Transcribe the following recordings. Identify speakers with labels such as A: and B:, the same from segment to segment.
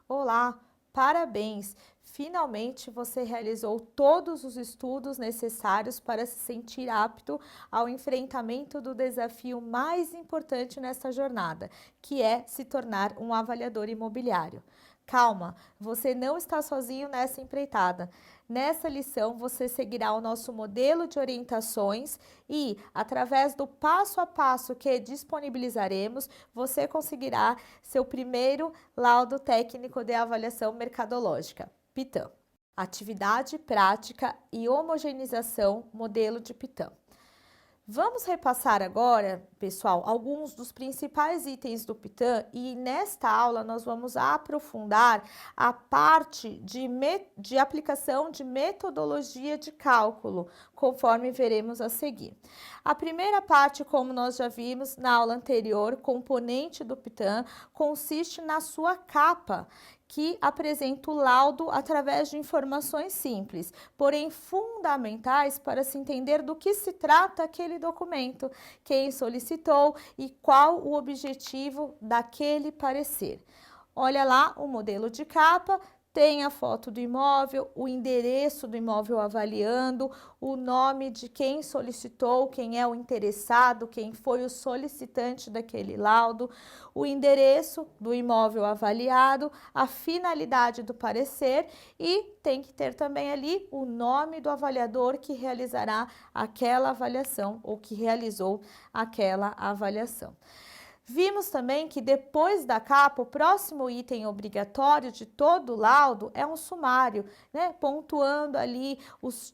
A: Olá, parabéns! Finalmente você realizou todos os estudos necessários para se sentir apto ao enfrentamento do desafio mais importante nesta jornada, que é se tornar um avaliador imobiliário. Calma, você não está sozinho nessa empreitada. Nessa lição, você seguirá o nosso modelo de orientações e, através do passo a passo que disponibilizaremos, você conseguirá seu primeiro laudo técnico de avaliação mercadológica, PITAM. Atividade prática e homogeneização modelo de PITAM. Vamos repassar agora, pessoal, alguns dos principais itens do PITAM e nesta aula nós vamos aprofundar a parte de aplicação de metodologia de cálculo, conforme veremos a seguir. A primeira parte, como nós já vimos na aula anterior, componente do PITAM, consiste na sua capa, que apresenta o laudo através de informações simples, porém fundamentais para se entender do que se trata aquele documento, quem solicitou e qual o objetivo daquele parecer. Olha lá o modelo de capa. Tem a foto do imóvel, o endereço do imóvel avaliando, o nome de quem solicitou, quem é o interessado, quem foi o solicitante daquele laudo, o endereço do imóvel avaliado, a finalidade do parecer e tem que ter também ali o nome do avaliador que realizará aquela avaliação ou que realizou aquela avaliação. Vimos também que depois da capa, o próximo item obrigatório de todo o laudo é um sumário, né? Pontuando ali os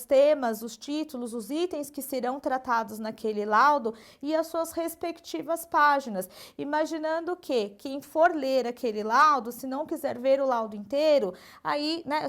A: temas, os títulos, os itens que serão tratados naquele laudo e as suas respectivas páginas. Imaginando que quem for ler aquele laudo, se não quiser ver o laudo inteiro, aí, né,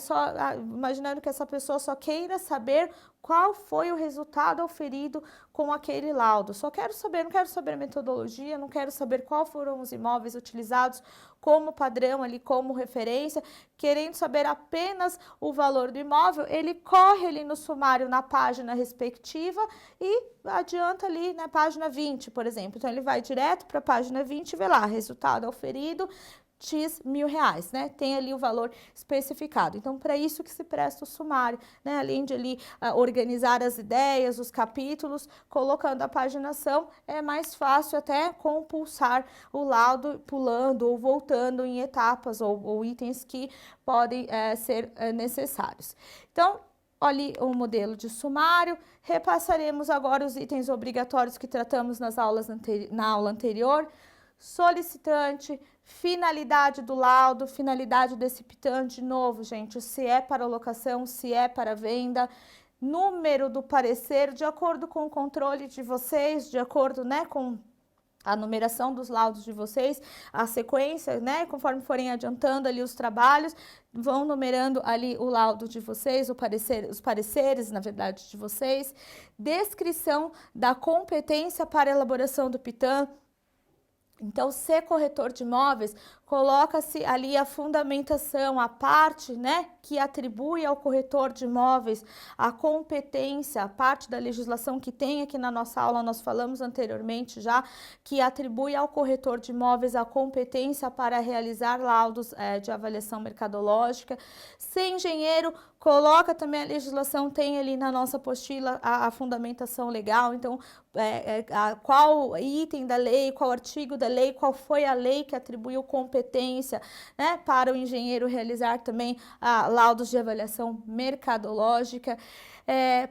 A: imaginando que essa pessoa só queira saber qual foi o resultado auferido com aquele laudo. Só quero saber, não quero saber a metodologia, não quero saber qual foram os imóveis utilizados como padrão ali, como referência, querendo saber apenas o valor do imóvel, ele corre ali no sumário na página respectiva e adianta ali na página 20, por exemplo. Então, ele vai direto para a página 20 e vê lá, resultado auferido, X R$ 1.000, né? Tem ali o valor especificado. Então, para isso que se presta o sumário, né? Além de ali organizar as ideias, os capítulos, colocando a paginação, é mais fácil até compulsar o laudo, pulando ou voltando em etapas ou itens que podem ser necessários. Então, olha o modelo de sumário, repassaremos agora os itens obrigatórios que tratamos na aula anterior. Solicitante, finalidade do laudo, finalidade desse PITAM, de novo, gente, se é para locação, se é para venda, número do parecer, de acordo com o controle de vocês, de acordo, né, com a numeração dos laudos de vocês, a sequência, né, conforme forem adiantando ali os trabalhos, vão numerando ali o laudo de vocês, os pareceres, na verdade, de vocês. Descrição da competência para elaboração do PITAM. Então, ser corretor de imóveis, coloca-se ali a fundamentação, a parte, né, que atribui ao corretor de imóveis a competência, a parte da legislação que tem aqui na nossa aula, nós falamos anteriormente já, que atribui ao corretor de imóveis a competência para realizar laudos de avaliação mercadológica. Ser engenheiro, coloca também a legislação, tem ali na nossa apostila a fundamentação legal, então, qual item da lei, qual artigo da lei, qual foi a lei que atribuiu competência, né, para o engenheiro realizar também laudos de avaliação mercadológica.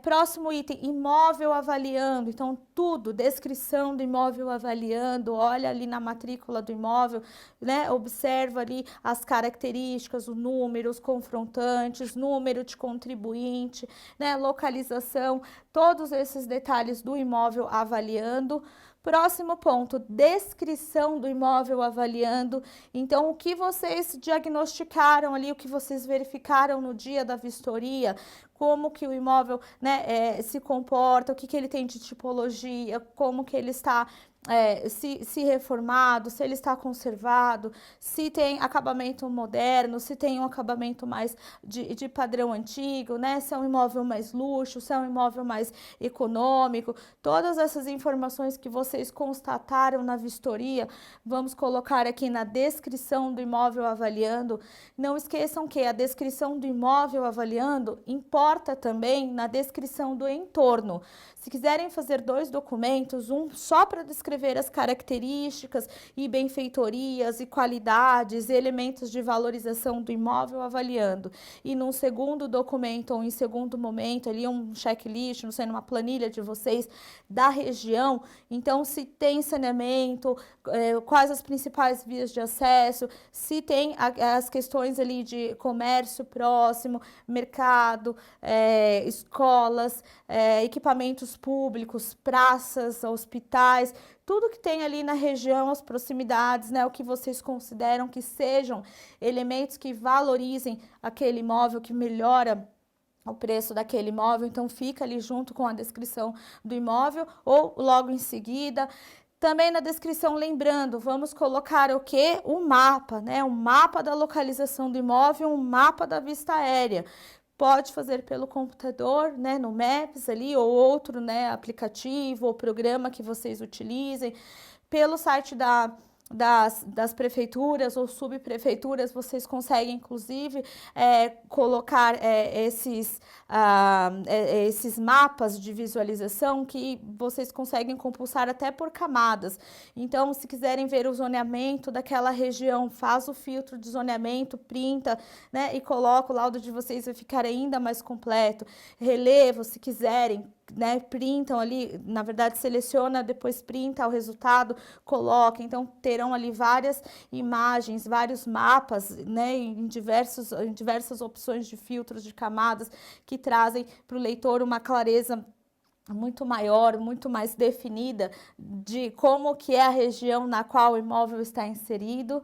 A: Próximo item, imóvel avaliando, então tudo, descrição do imóvel avaliando, olha ali na matrícula do imóvel, né, observa ali as características, o número, os confrontantes, número de contribuinte, né, localização, todos esses detalhes do imóvel avaliando. Próximo ponto, descrição do imóvel avaliando. Então, o que vocês diagnosticaram ali, o que vocês verificaram no dia da vistoria, como que o imóvel, né, se comporta, o que ele tem de tipologia, como que ele está se reformado, se ele está conservado, se tem acabamento moderno, se tem um acabamento mais de padrão antigo, né? Se é um imóvel mais luxo, se é um imóvel mais econômico. Todas essas informações que vocês constataram na vistoria, vamos colocar aqui na descrição do imóvel avaliando. Não esqueçam que a descrição do imóvel avaliando importa também na descrição do entorno. Se quiserem fazer 2 documentos, um só para descrever as características e benfeitorias e qualidades e elementos de valorização do imóvel avaliando, e num segundo documento ou em segundo momento ali um checklist, não sei, numa planilha de vocês da região, então se tem saneamento, quais as principais vias de acesso, se tem as questões ali de comércio próximo, mercado, escolas, equipamentos públicos, praças, hospitais, tudo que tem ali na região, as proximidades, né, o que vocês consideram que sejam elementos que valorizem aquele imóvel, que melhora o preço daquele imóvel, então fica ali junto com a descrição do imóvel ou logo em seguida. Também na descrição, lembrando, vamos colocar o quê? O mapa, né? Um mapa da localização do imóvel, um mapa da vista aérea. Pode fazer pelo computador, né, no Maps ali, ou outro, né, aplicativo ou programa que vocês utilizem. Pelo site das prefeituras ou subprefeituras, vocês conseguem, inclusive, colocar esses mapas de visualização que vocês conseguem compulsar até por camadas. Então, se quiserem ver o zoneamento daquela região, faz o filtro de zoneamento, printa, né, e coloca, o laudo de vocês vai ficar ainda mais completo. Relevo, se quiserem, né, printam ali, na verdade seleciona, depois printa o resultado, coloca, então terão ali várias imagens, vários mapas, né, em diversas opções de filtros, de camadas, que trazem para o leitor uma clareza muito maior, muito mais definida de como que é a região na qual o imóvel está inserido.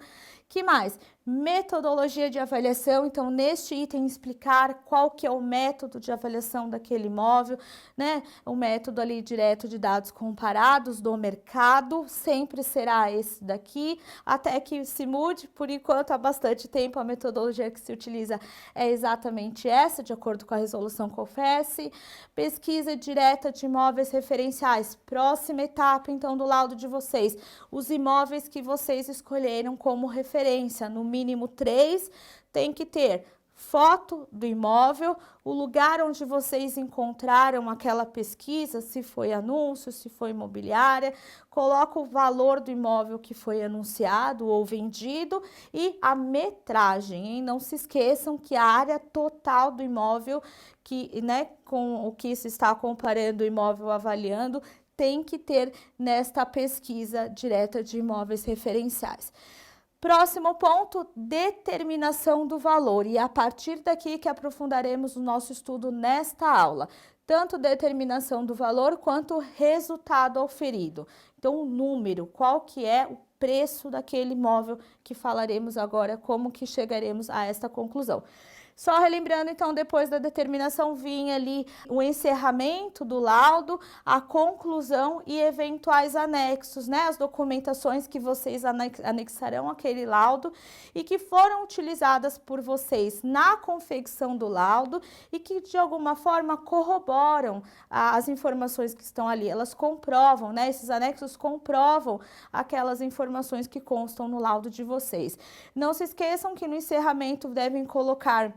A: Que mais? Metodologia de avaliação, então neste item explicar qual que é o método de avaliação daquele imóvel, né? O método ali direto de dados comparados do mercado, sempre será esse daqui, até que se mude, por enquanto há bastante tempo a metodologia que se utiliza é exatamente essa, de acordo com a resolução COFESS. Pesquisa direta de imóveis referenciais, próxima etapa então do laudo de vocês, os imóveis que vocês escolheram como referência, no mínimo 3, tem que ter foto do imóvel, o lugar onde vocês encontraram aquela pesquisa, se foi anúncio, se foi imobiliária, coloca o valor do imóvel que foi anunciado ou vendido e a metragem, hein? Não se esqueçam que a área total do imóvel, que, né, com o que se está comparando o imóvel avaliando, tem que ter nesta pesquisa direta de imóveis referenciais. Próximo ponto, determinação do valor, e é a partir daqui que aprofundaremos o nosso estudo nesta aula, tanto determinação do valor quanto resultado auferido. Então, o número, qual que é o preço daquele imóvel, que falaremos agora como que chegaremos a esta conclusão. Só relembrando, então, depois da determinação vinha ali o encerramento do laudo, a conclusão e eventuais anexos, né? As documentações que vocês anexarão àquele laudo e que foram utilizadas por vocês na confecção do laudo e que, de alguma forma, corroboram as informações que estão ali. Elas comprovam, né? Esses anexos comprovam aquelas informações que constam no laudo de vocês. Não se esqueçam que no encerramento devem colocar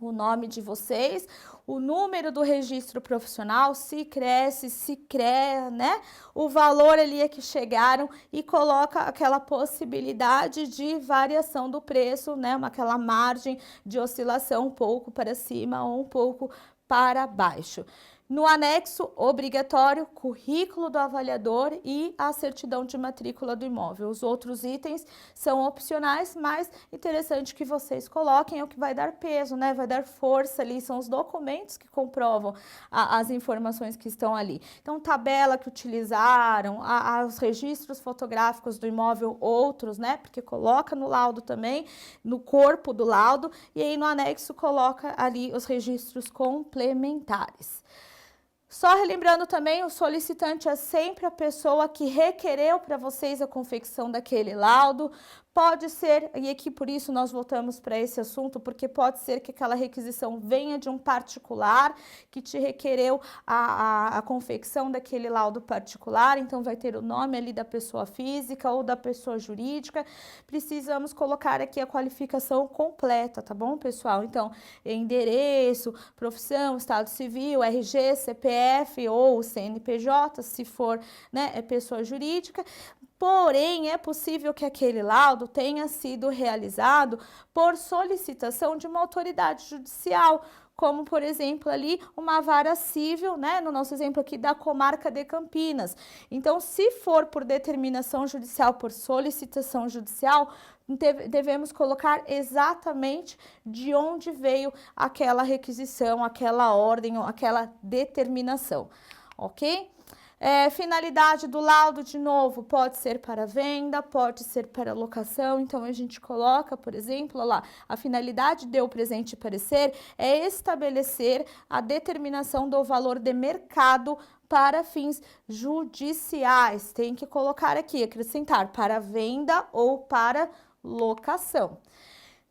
A: o nome de vocês, o número do registro profissional, se cresce, se CREA, né? O valor ali a que chegaram e coloca aquela possibilidade de variação do preço, né? Aquela margem de oscilação um pouco para cima ou um pouco para baixo. No anexo obrigatório, currículo do avaliador e a certidão de matrícula do imóvel. Os outros itens são opcionais, mas interessante que vocês coloquem, é o que vai dar peso, né? Vai dar força ali, são os documentos que comprovam as informações que estão ali. Então, tabela que utilizaram, os registros fotográficos do imóvel, outros, né? Porque coloca no laudo também, no corpo do laudo, e aí no anexo coloca ali os registros complementares. Só relembrando também, o solicitante é sempre a pessoa que requereu para vocês a confecção daquele laudo. Pode ser, e aqui por isso nós voltamos para esse assunto, porque pode ser que aquela requisição venha de um particular que te requereu a confecção daquele laudo particular, então vai ter o nome ali da pessoa física ou da pessoa jurídica. Precisamos colocar aqui a qualificação completa, tá bom, pessoal? Então, endereço, profissão, estado civil, RG, CPF ou CNPJ, se for, né, é pessoa jurídica. Porém, é possível que aquele laudo tenha sido realizado por solicitação de uma autoridade judicial, como, por exemplo, ali uma vara civil, né, no nosso exemplo aqui da comarca de Campinas. Então, se for por determinação judicial, por solicitação judicial, devemos colocar exatamente de onde veio aquela requisição, aquela ordem, aquela determinação, ok? Finalidade do laudo, de novo, pode ser para venda, pode ser para locação, então a gente coloca, por exemplo, lá, a finalidade de o presente parecer é estabelecer a determinação do valor de mercado para fins judiciais. Tem que colocar aqui, acrescentar para venda ou para locação.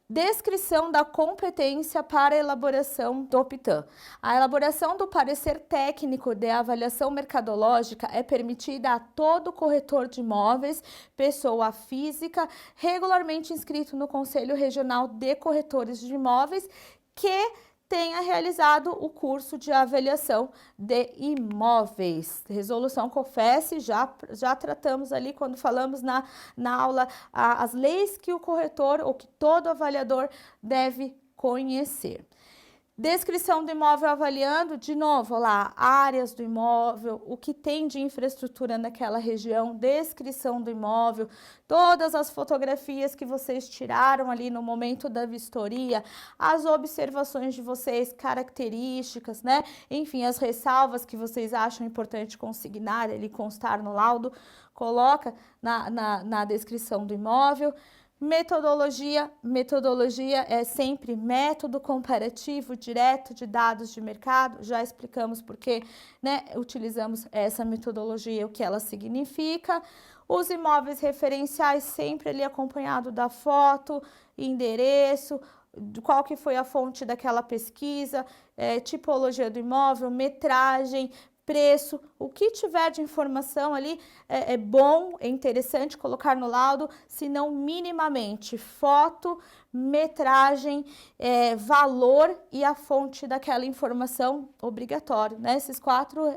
A: Descrição da competência para a elaboração do PITAM. A elaboração do parecer técnico de avaliação mercadológica é permitida a todo corretor de imóveis, pessoa física, regularmente inscrito no Conselho Regional de Corretores de Imóveis, que tenha realizado o curso de avaliação de imóveis. Resolução COFES, já tratamos ali quando falamos na aula as leis que o corretor ou que todo avaliador deve conhecer. Descrição do imóvel avaliando, de novo, lá, áreas do imóvel, o que tem de infraestrutura naquela região, descrição do imóvel, todas as fotografias que vocês tiraram ali no momento da vistoria, as observações de vocês, características, né? Enfim, as ressalvas que vocês acham importante consignar, ali constar no laudo, coloca na descrição do imóvel. Metodologia é sempre método comparativo direto de dados de mercado, já explicamos por que, né, utilizamos essa metodologia, o que ela significa. Os imóveis referenciais sempre ali acompanhado da foto, endereço, qual que foi a fonte daquela pesquisa, tipologia do imóvel, metragem, preço, o que tiver de informação ali é bom, é interessante colocar no laudo, se não minimamente foto, metragem, valor e a fonte daquela informação obrigatório, né?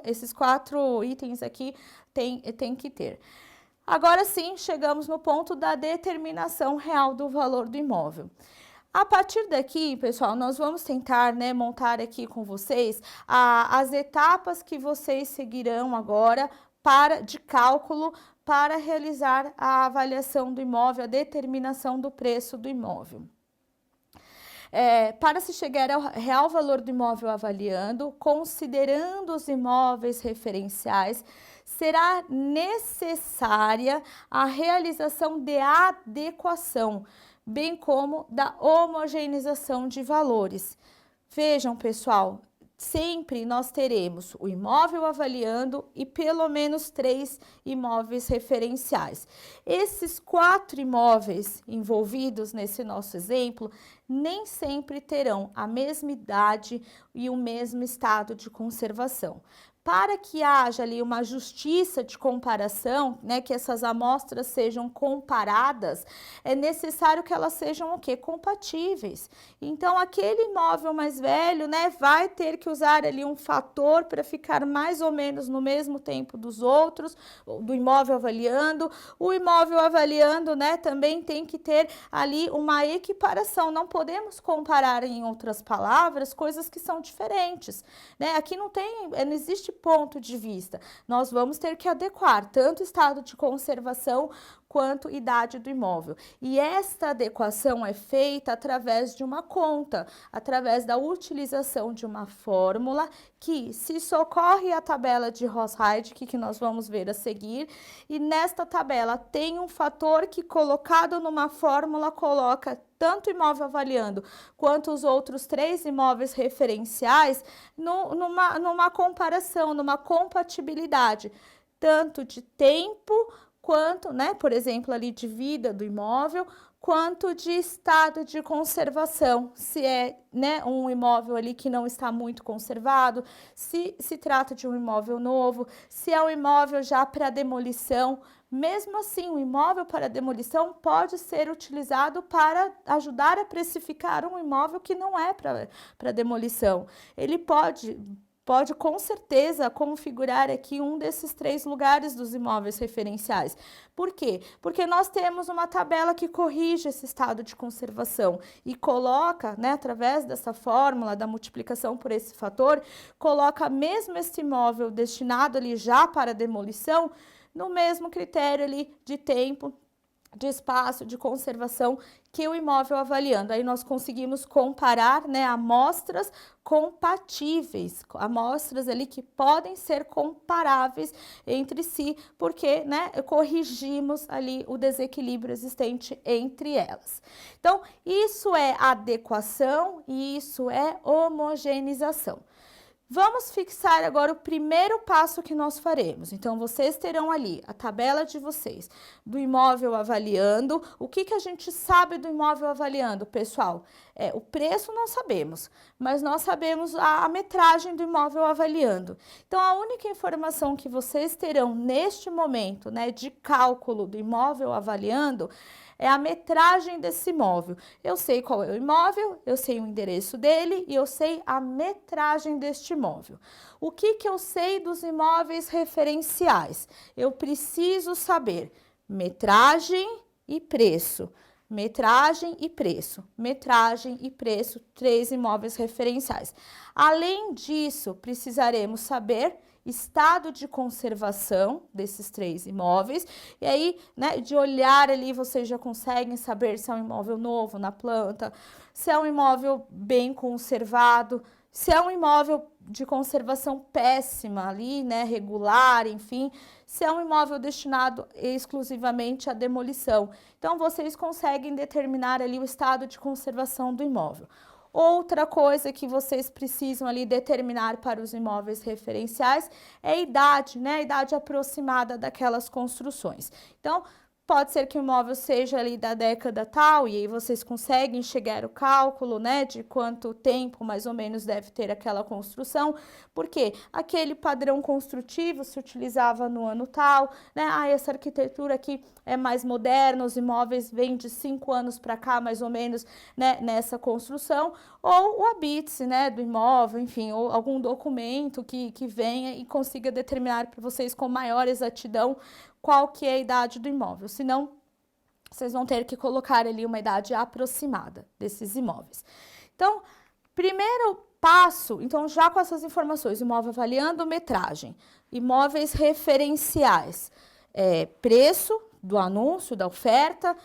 A: Esses quatro itens aqui tem que ter. Agora sim, chegamos no ponto da determinação real do valor do imóvel. A partir daqui, pessoal, nós vamos tentar, né, montar aqui com vocês as etapas que vocês seguirão agora de cálculo para realizar a avaliação do imóvel, a determinação do preço do imóvel. Para se chegar ao real valor do imóvel avaliando, considerando os imóveis referenciais, será necessária a realização de adequação, bem como da homogeneização de valores. Vejam, pessoal, sempre nós teremos o imóvel avaliando e pelo menos 3 imóveis referenciais. Esses 4 imóveis envolvidos nesse nosso exemplo nem sempre terão a mesma idade e o mesmo estado de conservação. Para que haja ali uma justiça de comparação, né, que essas amostras sejam comparadas, é necessário que elas sejam o quê? Compatíveis. Então, aquele imóvel mais velho, né, vai ter que usar ali um fator para ficar mais ou menos no mesmo tempo dos outros, do imóvel avaliando. O imóvel avaliando, né, também tem que ter ali uma equiparação. Não podemos comparar, em outras palavras, coisas que são diferentes, né? Aqui não existe ponto de vista. Nós vamos ter que adequar tanto o estado de conservação quanto idade do imóvel. E esta adequação é feita através de uma conta, através da utilização de uma fórmula que se socorre à tabela de Ross-Heidke, que nós vamos ver a seguir, e nesta tabela tem um fator que, colocado numa fórmula, coloca tanto o imóvel avaliando quanto os outros 3 imóveis referenciais numa comparação, numa compatibilidade, tanto de tempo quanto, né, por exemplo, ali de vida do imóvel, quanto de estado de conservação, se é, né, um imóvel ali que não está muito conservado, se trata de um imóvel novo, se é um imóvel já para demolição. Mesmo assim, o imóvel para demolição pode ser utilizado para ajudar a precificar um imóvel que não é para demolição. Ele pode com certeza configurar aqui um desses 3 lugares dos imóveis referenciais. Por quê? Porque nós temos uma tabela que corrige esse estado de conservação e coloca, né, através dessa fórmula da multiplicação por esse fator, coloca mesmo este imóvel destinado ali já para demolição no mesmo critério ali de tempo, de espaço, de conservação que o imóvel avaliando. Aí nós conseguimos comparar, né, amostras compatíveis, amostras ali que podem ser comparáveis entre si, porque, né, corrigimos ali o desequilíbrio existente entre elas. Então, isso é adequação e isso é homogeneização. Vamos fixar agora o primeiro passo que nós faremos. Então, vocês terão ali a tabela de vocês do imóvel avaliando. O que a gente sabe do imóvel avaliando, pessoal? O preço não sabemos, mas nós sabemos a metragem do imóvel avaliando. Então, a única informação que vocês terão neste momento, né, de cálculo do imóvel avaliando, é a metragem desse imóvel. Eu sei qual é o imóvel, eu sei o endereço dele e eu sei a metragem deste imóvel. O que eu sei dos imóveis referenciais? Eu preciso saber metragem e preço. Metragem e preço, metragem e preço, 3 imóveis referenciais. Além disso, precisaremos saber estado de conservação desses 3 imóveis, e aí, né, de olhar ali, vocês já conseguem saber se é um imóvel novo na planta, se é um imóvel bem conservado, se é um imóvel de conservação péssima ali, né, regular, enfim, se é um imóvel destinado exclusivamente à demolição. Então, vocês conseguem determinar ali o estado de conservação do imóvel. Outra coisa que vocês precisam ali determinar para os imóveis referenciais é a idade, né? A idade aproximada daquelas construções. Então, pode ser que o imóvel seja ali da década tal, e aí vocês conseguem chegar ao cálculo, né, de quanto tempo mais ou menos deve ter aquela construção, porque aquele padrão construtivo se utilizava no ano tal, né, essa arquitetura aqui é mais moderna, os imóveis vêm de 5 anos para cá, mais ou menos, né, nessa construção, ou o habite, né, do imóvel, enfim, ou algum documento que venha e consiga determinar para vocês com maior exatidão qual que é a idade do imóvel, senão vocês vão ter que colocar ali uma idade aproximada desses imóveis. Então, primeiro passo, então já com essas informações, imóvel avaliando metragem, imóveis referenciais, preço do anúncio, da oferta,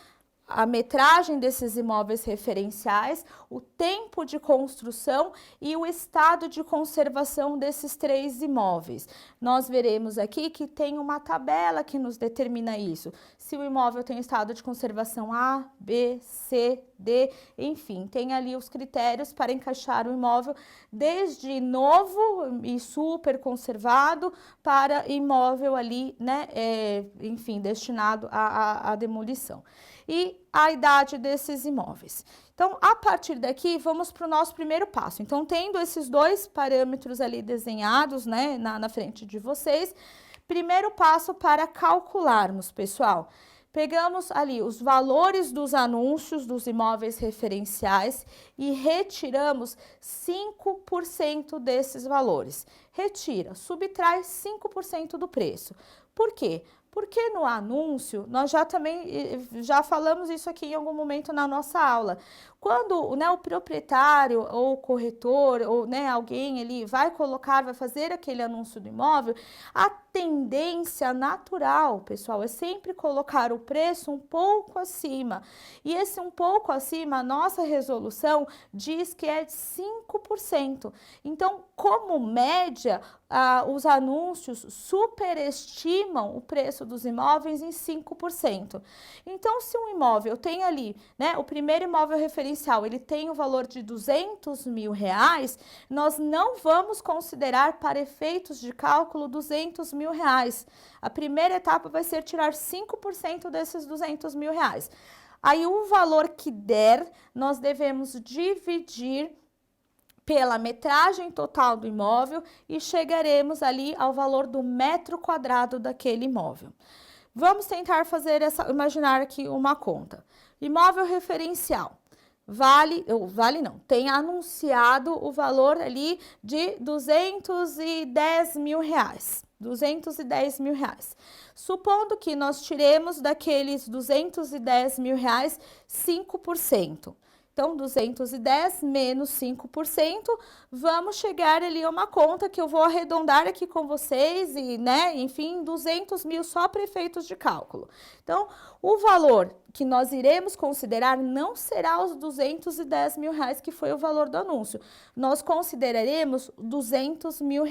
A: a metragem desses imóveis referenciais, o tempo de construção e o estado de conservação desses 3 imóveis. Nós veremos aqui que tem uma tabela que nos determina isso. Se o imóvel tem estado de conservação A, B, C, D, enfim, tem ali os critérios para encaixar o imóvel desde novo e super conservado para imóvel ali, né, enfim, destinado à demolição. E a idade desses imóveis. Então, a partir daqui, vamos para o nosso primeiro passo. Então, tendo esses 2 parâmetros ali desenhados, né, na frente de vocês, primeiro passo para calcularmos, pessoal. Pegamos ali os valores dos anúncios dos imóveis referenciais e retiramos 5% desses valores. Retira, subtrai 5% do preço. Por quê? Porque no anúncio, nós já falamos isso aqui em algum momento na nossa aula. Quando, né, o proprietário ou o corretor ou, né, alguém ali vai fazer aquele anúncio do imóvel, a tendência natural, pessoal, é sempre colocar o preço um pouco acima. E esse um pouco acima, a nossa resolução diz que é de 5%. Então, como média, os anúncios superestimam o preço dos imóveis em 5%. Então, se um imóvel tem ali, né, o primeiro imóvel referencial, ele tem o valor de R$200 mil, nós não vamos considerar para efeitos de cálculo R$200 mil. A primeira etapa vai ser tirar 5% desses R$200 mil. Aí, o valor que der, nós devemos dividir pela metragem total do imóvel e chegaremos ali ao valor do metro quadrado daquele imóvel. Vamos tentar imaginar aqui uma conta. Imóvel referencial. Tem anunciado o valor ali de R$210 mil. R$210 mil. Supondo que nós tiremos daqueles R$210 mil 5%. Então, 210 menos 5%, vamos chegar ali a uma conta que eu vou arredondar aqui com vocês e, né, enfim, 200 mil só para efeitos de cálculo. Então, o valor que nós iremos considerar não será os R$210 mil, que foi o valor do anúncio. Nós consideraremos R$200 mil.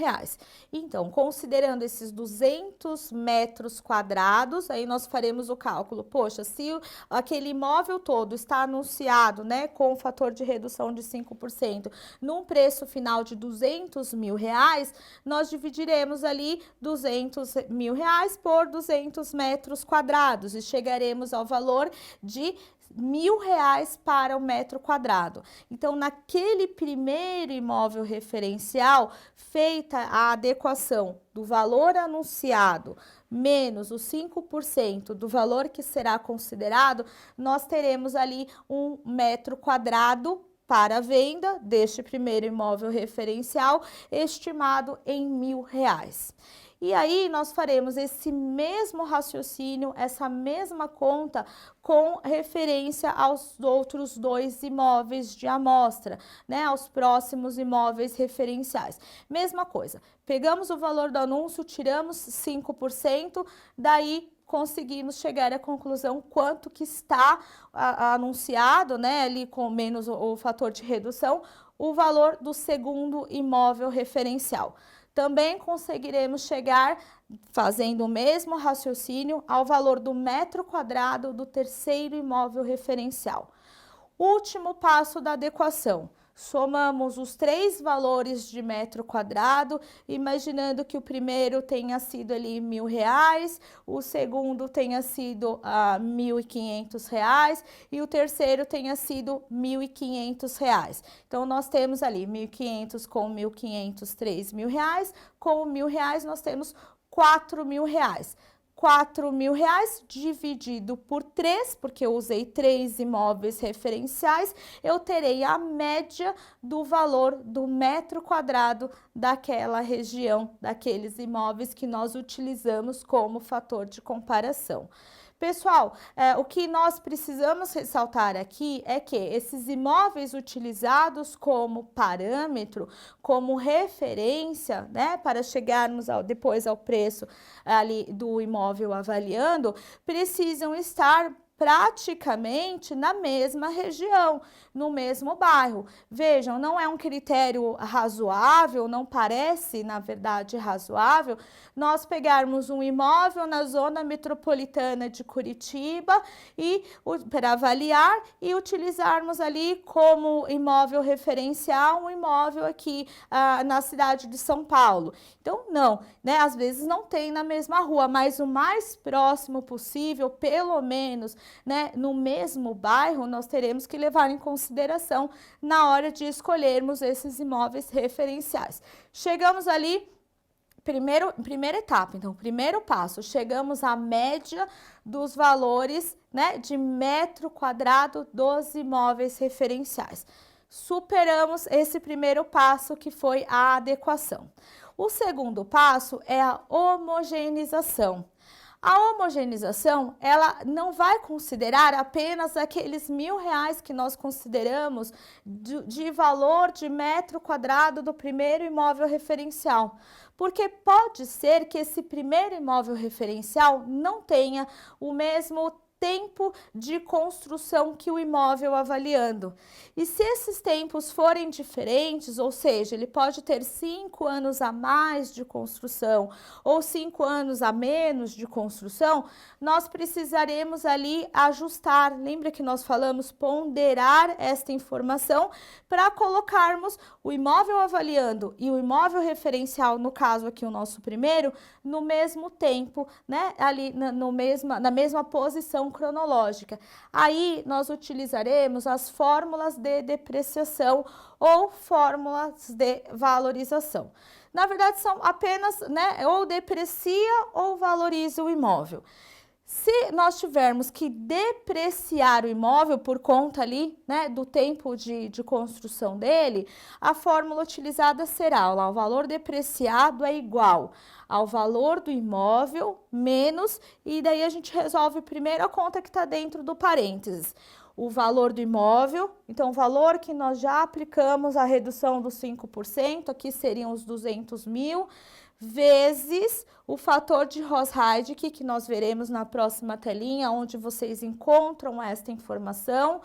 A: Então, considerando esses 200 metros quadrados, aí nós faremos o cálculo. Poxa, se aquele imóvel todo está anunciado, né, com o fator de redução de 5%, num preço final de R$200 mil, nós dividiremos ali R$200 mil por 200 metros quadrados e chegaremos ao valor de R$1.000 para o metro quadrado. Então, naquele primeiro imóvel referencial, feita a adequação do valor anunciado menos os 5% do valor que será considerado, nós teremos ali um metro quadrado para a venda deste primeiro imóvel referencial, estimado em R$1.000. E aí, nós faremos esse mesmo raciocínio, essa mesma conta com referência aos outros 2 imóveis de amostra, né? Aos próximos imóveis referenciais. Mesma coisa, pegamos o valor do anúncio, tiramos 5%, daí conseguimos chegar à conclusão quanto que está anunciado, né? Ali com menos o fator de redução, o valor do segundo imóvel referencial. Também conseguiremos chegar, fazendo o mesmo raciocínio, ao valor do metro quadrado do terceiro imóvel referencial. Último passo da adequação. Somamos os 3 valores de metro quadrado, imaginando que o primeiro tenha sido ali R$1.000, o segundo tenha sido R$1.500 e o terceiro tenha sido R$1.500. Então, nós temos ali 1.500 com 1.500, R$3.000, com R$1.000 nós temos R$4.000. R$4.000 dividido por 3, porque eu usei 3 imóveis referenciais, eu terei a média do valor do metro quadrado daquela região, daqueles imóveis que nós utilizamos como fator de comparação. Pessoal, o que nós precisamos ressaltar aqui é que esses imóveis utilizados como parâmetro, como referência, né, para chegarmos depois ao preço ali do imóvel avaliando, precisam estar praticamente na mesma região, no mesmo bairro. Vejam, não é um critério razoável, não parece, na verdade, razoável, nós pegarmos um imóvel na zona metropolitana de Curitiba para avaliar e utilizarmos ali como imóvel referencial um imóvel aqui na cidade de São Paulo. Então, não, né? Às vezes não tem na mesma rua, mas o mais próximo possível, pelo menos, né, no mesmo bairro, nós teremos que levar em consideração na hora de escolhermos esses imóveis referenciais. Chegamos ali, primeira etapa, então, primeiro passo, chegamos à média dos valores, né, de metro quadrado dos imóveis referenciais. Superamos esse primeiro passo, que foi a adequação. O segundo passo é a homogeneização. A homogeneização, ela não vai considerar apenas aqueles R$ 1.000 que nós consideramos de valor de metro quadrado do primeiro imóvel referencial, porque pode ser que esse primeiro imóvel referencial não tenha o mesmo tempo de construção que o imóvel avaliando. E se esses tempos forem diferentes, ou seja, ele pode ter 5 anos a mais de construção ou 5 anos a menos de construção, nós precisaremos ali ajustar. Lembra que nós falamos ponderar esta informação para colocarmos o imóvel avaliando e o imóvel referencial, no caso aqui o nosso primeiro, no mesmo tempo, né? Ali na mesma posição cronológica. Aí nós utilizaremos as fórmulas de depreciação ou fórmulas de valorização. Na verdade, são apenas, né, ou deprecia ou valoriza o imóvel. Se nós tivermos que depreciar o imóvel por conta ali, né, do tempo de construção dele, a fórmula utilizada será, lá, o valor depreciado é igual ao valor do imóvel menos, e daí a gente resolve primeiro a conta que está dentro do parênteses. O valor do imóvel, então o valor que nós já aplicamos a redução dos 5%, aqui seriam os 200 mil, vezes o fator de Ross-Heidke, que nós veremos na próxima telinha, onde vocês encontram esta informação,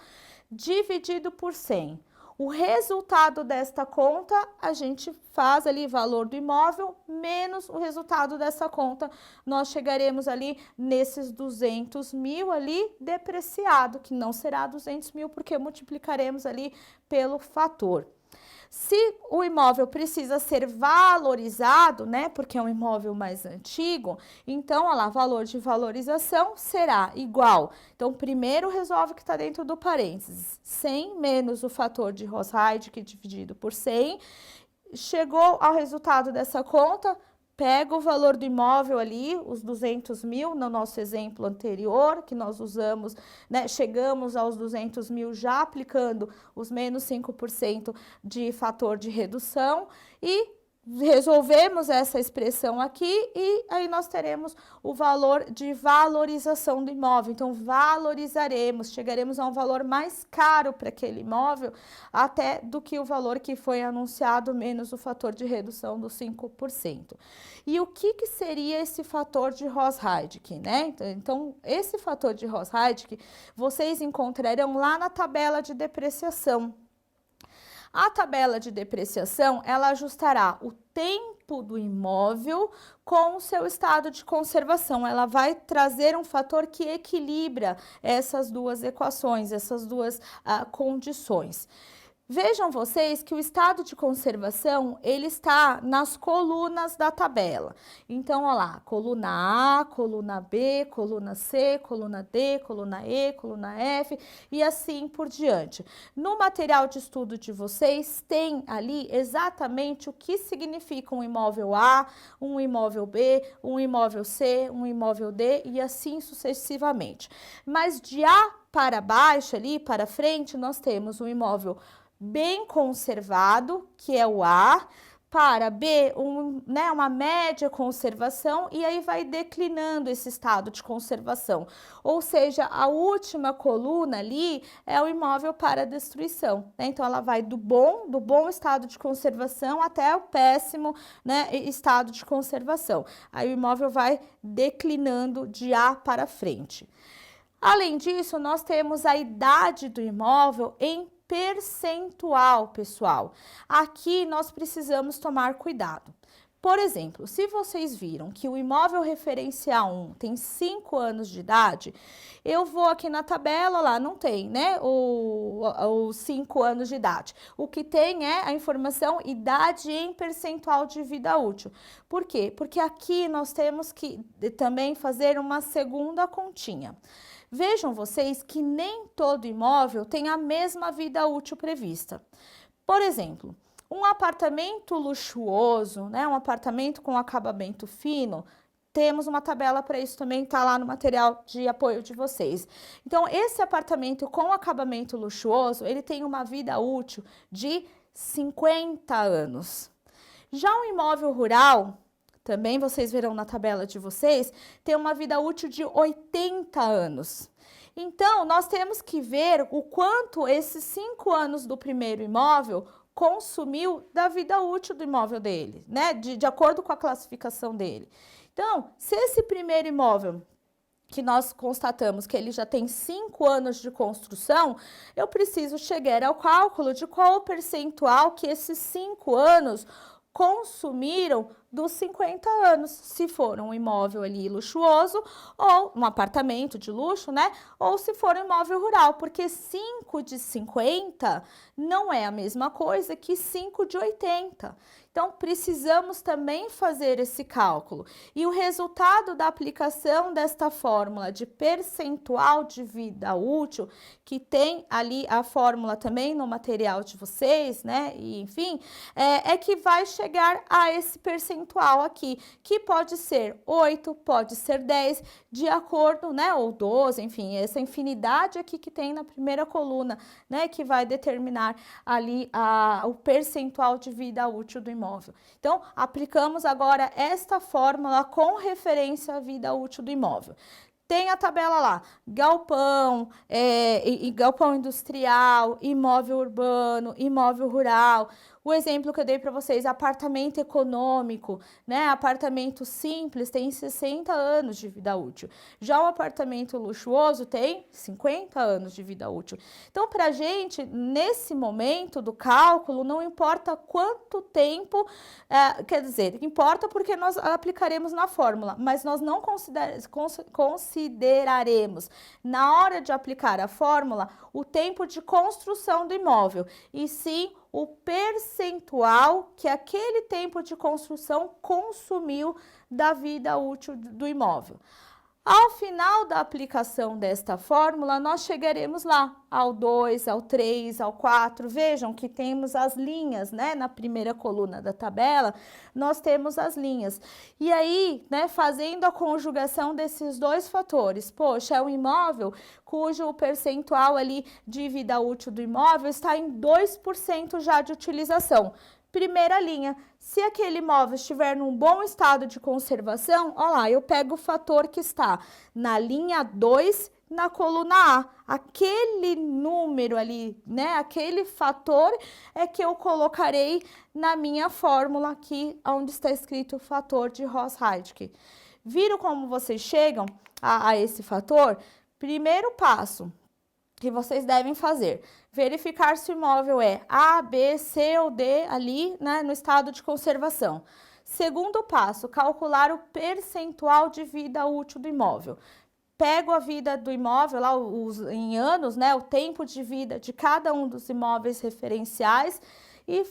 A: dividido por 100. O resultado desta conta, a gente faz ali valor do imóvel, menos o resultado dessa conta, nós chegaremos ali nesses 200 mil ali depreciado, que não será 200 mil, porque multiplicaremos ali pelo fator. Se o imóvel precisa ser valorizado, né, porque é um imóvel mais antigo, então, olha lá, valor de valorização será igual. Então, primeiro resolve o que está dentro do parênteses, 100 menos o fator de Ross-Heidke dividido por 100. Chegou ao resultado dessa conta, pega o valor do imóvel ali, os 200 mil, no nosso exemplo anterior, que nós usamos, né, chegamos aos 200 mil já aplicando os menos 5% de fator de redução e resolvemos essa expressão aqui e aí nós teremos o valor de valorização do imóvel. Então, valorizaremos, chegaremos a um valor mais caro para aquele imóvel até do que o valor que foi anunciado menos o fator de redução dos 5%. E o que seria esse fator de Ross-Heidke, né? Então, esse fator de Ross-Heidke vocês encontrarão lá na tabela de depreciação. A tabela de depreciação, ela ajustará o tempo do imóvel com o seu estado de conservação. Ela vai trazer um fator que equilibra essas duas equações, essas duas condições. Vejam vocês que o estado de conservação, ele está nas colunas da tabela. Então, olha lá, coluna A, coluna B, coluna C, coluna D, coluna E, coluna F e assim por diante. No material de estudo de vocês, tem ali exatamente o que significa um imóvel A, um imóvel B, um imóvel C, um imóvel D e assim sucessivamente. Mas de A para baixo, ali para frente, nós temos um imóvel bem conservado, que é o A, para B, uma média conservação, e aí vai declinando esse estado de conservação. Ou seja, a última coluna ali é o imóvel para destruição, né? Então, ela vai do bom estado de conservação até o péssimo, né, estado de conservação. Aí o imóvel vai declinando de A para frente. Além disso, nós temos a idade do imóvel em percentual, pessoal. Aqui nós precisamos tomar cuidado. Por exemplo, se vocês viram que o imóvel referencial 1 tem 5 anos de idade, eu vou aqui na tabela, lá não tem, né, os 5 anos de idade. O que tem é a informação idade em percentual de vida útil. Por quê? Porque aqui nós temos que também fazer uma segunda continha. Vejam vocês que nem todo imóvel tem a mesma vida útil prevista. Por exemplo, um apartamento luxuoso, né, um apartamento com acabamento fino, temos uma tabela para isso também, tá lá no material de apoio de vocês. Então, esse apartamento com acabamento luxuoso, ele tem uma vida útil de 50 anos. Já um imóvel rural também vocês verão na tabela de vocês, tem uma vida útil de 80 anos. Então, nós temos que ver o quanto esses 5 anos do primeiro imóvel consumiu da vida útil do imóvel dele, né? De acordo com a classificação dele. Então, se esse primeiro imóvel que nós constatamos que ele já tem 5 anos de construção, eu preciso chegar ao cálculo de qual o percentual que esses 5 anos consumiram dos 50 anos, se for um imóvel ali luxuoso, ou um apartamento de luxo, né? Ou se for um imóvel rural, porque 5 de 50 não é a mesma coisa que 5 de 80. Então, precisamos também fazer esse cálculo. E o resultado da aplicação desta fórmula de percentual de vida útil, que tem ali a fórmula também no material de vocês, né? E, enfim, é que vai chegar a esse percentual aqui, que pode ser 8, pode ser 10, de acordo, né? Ou 12, enfim, essa infinidade aqui que tem na primeira coluna, né? Que vai determinar ali o percentual de vida útil do imóvel. Então, aplicamos agora esta fórmula com referência à vida útil do imóvel. Tem a tabela lá, galpão, galpão industrial, imóvel urbano, imóvel rural. O exemplo que eu dei para vocês, apartamento econômico, né? Apartamento simples tem 60 anos de vida útil. Já o apartamento luxuoso tem 50 anos de vida útil. Então, para a gente, nesse momento do cálculo, não importa quanto tempo, quer dizer, importa porque nós aplicaremos na fórmula, mas nós não consideraremos, na hora de aplicar a fórmula, o tempo de construção do imóvel, e sim o percentual que aquele tempo de construção consumiu da vida útil do imóvel. Ao final da aplicação desta fórmula, nós chegaremos lá, ao 2, ao 3, ao 4. Vejam que temos as linhas, né? Na primeira coluna da tabela, nós temos as linhas. E aí, né, fazendo a conjugação desses dois fatores, poxa, é um imóvel cujo percentual ali de vida útil do imóvel está em 2% já de utilização. Primeira linha, se aquele imóvel estiver num bom estado de conservação, ó lá, eu pego o fator que está na linha 2, na coluna A. Aquele número ali, né, aquele fator é que eu colocarei na minha fórmula aqui, onde está escrito o fator de Ross-Heidke. Viram como vocês chegam a esse fator? Primeiro passo que vocês devem fazer, verificar se o imóvel é A, B, C ou D ali, né, no estado de conservação. Segundo passo, calcular o percentual de vida útil do imóvel. Pego a vida do imóvel lá em anos, né, o tempo de vida de cada um dos imóveis referenciais e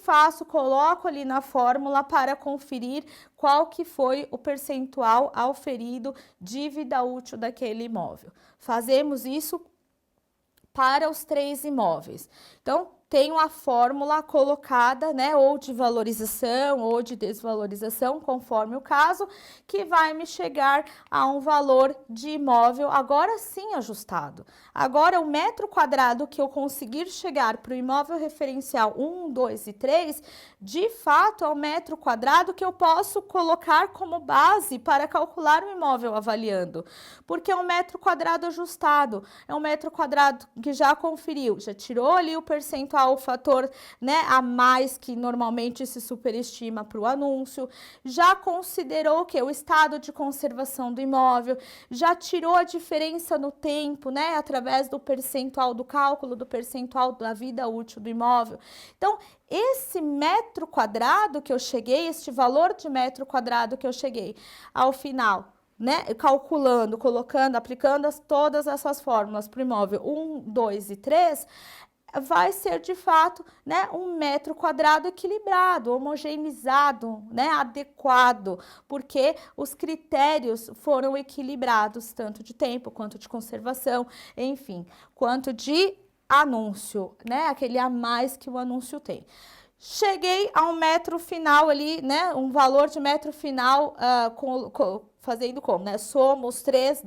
A: coloco ali na fórmula para conferir qual que foi o percentual auferido de vida útil daquele imóvel. Fazemos isso para os 3 imóveis. Então, tenho a fórmula colocada, né, ou de valorização ou de desvalorização, conforme o caso, que vai me chegar a um valor de imóvel, agora sim ajustado. Agora, o metro quadrado que eu conseguir chegar para o imóvel referencial 1, 2 e 3, de fato é o metro quadrado que eu posso colocar como base para calcular o imóvel avaliando, porque é um metro quadrado ajustado, é um metro quadrado que já conferiu, já tirou ali o percentual, o fator, né, a mais que normalmente se superestima para o anúncio, já considerou que o estado de conservação do imóvel, já tirou a diferença no tempo, né, através do percentual do cálculo do percentual da vida útil do imóvel. Então, esse metro quadrado que eu cheguei, este valor de metro quadrado que eu cheguei ao final, né, calculando, colocando, aplicando todas essas fórmulas para o imóvel 1, 2 e 3, vai ser de fato, né, um metro quadrado equilibrado, homogeneizado, né, adequado, porque os critérios foram equilibrados, tanto de tempo quanto de conservação, enfim, quanto de anúncio, né, aquele a mais que o anúncio tem. Cheguei a um metro final ali, né, um valor de metro final fazendo como, né? Somo os 3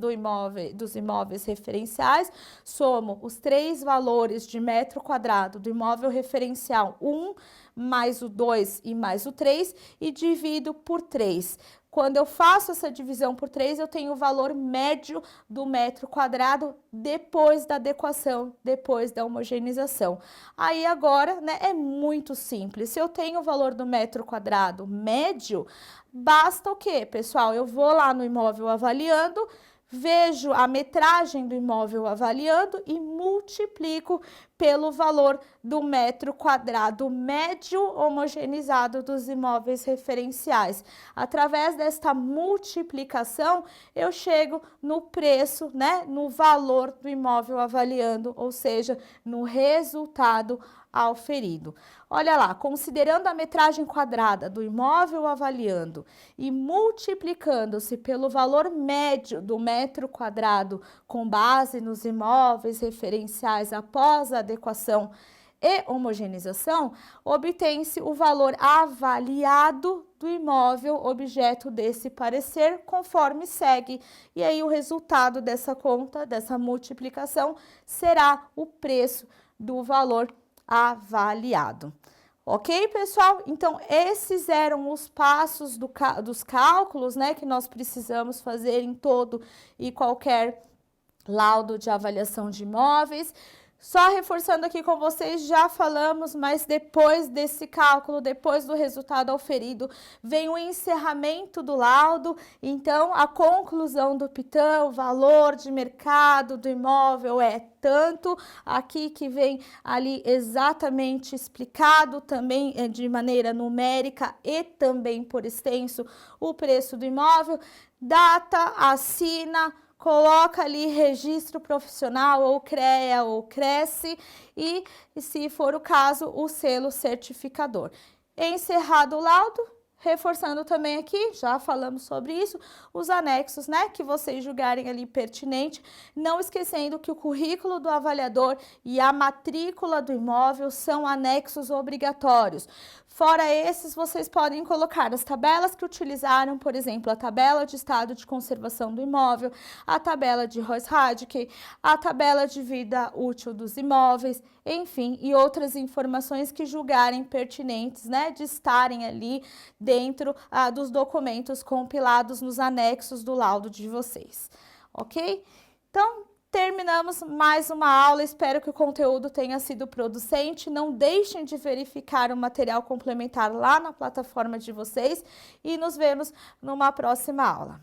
A: dos imóveis referenciais, somo os 3 valores de metro quadrado do imóvel referencial 1, mais o 2 e mais o 3 e divido por 3. Quando eu faço essa divisão por 3, eu tenho o valor médio do metro quadrado depois da adequação, depois da homogeneização. Aí agora, né, é muito simples. Se eu tenho o valor do metro quadrado médio, basta o quê, pessoal? Eu vou lá no imóvel avaliando, vejo a metragem do imóvel avaliando e multiplico pelo valor do metro quadrado médio homogeneizado dos imóveis referenciais. Através desta multiplicação, eu chego no preço, né, no valor do imóvel avaliando, ou seja, no resultado auferido. Olha lá, considerando a metragem quadrada do imóvel avaliando e multiplicando-se pelo valor médio do metro quadrado com base nos imóveis referenciais após a adequação e homogeneização, obtém-se o valor avaliado do imóvel objeto desse parecer, conforme segue. E aí o resultado dessa conta, dessa multiplicação, será o preço do valor avaliado. Ok, pessoal? Então, esses eram os passos dos cálculos, né, que nós precisamos fazer em todo e qualquer laudo de avaliação de imóveis. Só reforçando aqui com vocês, já falamos, mas depois desse cálculo, depois do resultado auferido, vem o encerramento do laudo, então a conclusão do PITAM, o valor de mercado do imóvel é tanto, aqui que vem ali exatamente explicado também de maneira numérica e também por extenso o preço do imóvel, data, assina, coloca ali registro profissional ou CREA ou Cresce e, se for o caso, o selo certificador. Encerrado o laudo, reforçando também aqui, já falamos sobre isso, os anexos, né, que vocês julgarem ali pertinente, não esquecendo que o currículo do avaliador e a matrícula do imóvel são anexos obrigatórios. Fora esses, vocês podem colocar as tabelas que utilizaram, por exemplo, a tabela de estado de conservação do imóvel, a tabela de Reuss-Radke, a tabela de vida útil dos imóveis, enfim, e outras informações que julgarem pertinentes, né, de estarem ali dentro dos documentos compilados nos anexos do laudo de vocês, ok? Então, terminamos mais uma aula, espero que o conteúdo tenha sido producente. Não deixem de verificar o material complementar lá na plataforma de vocês e nos vemos numa próxima aula.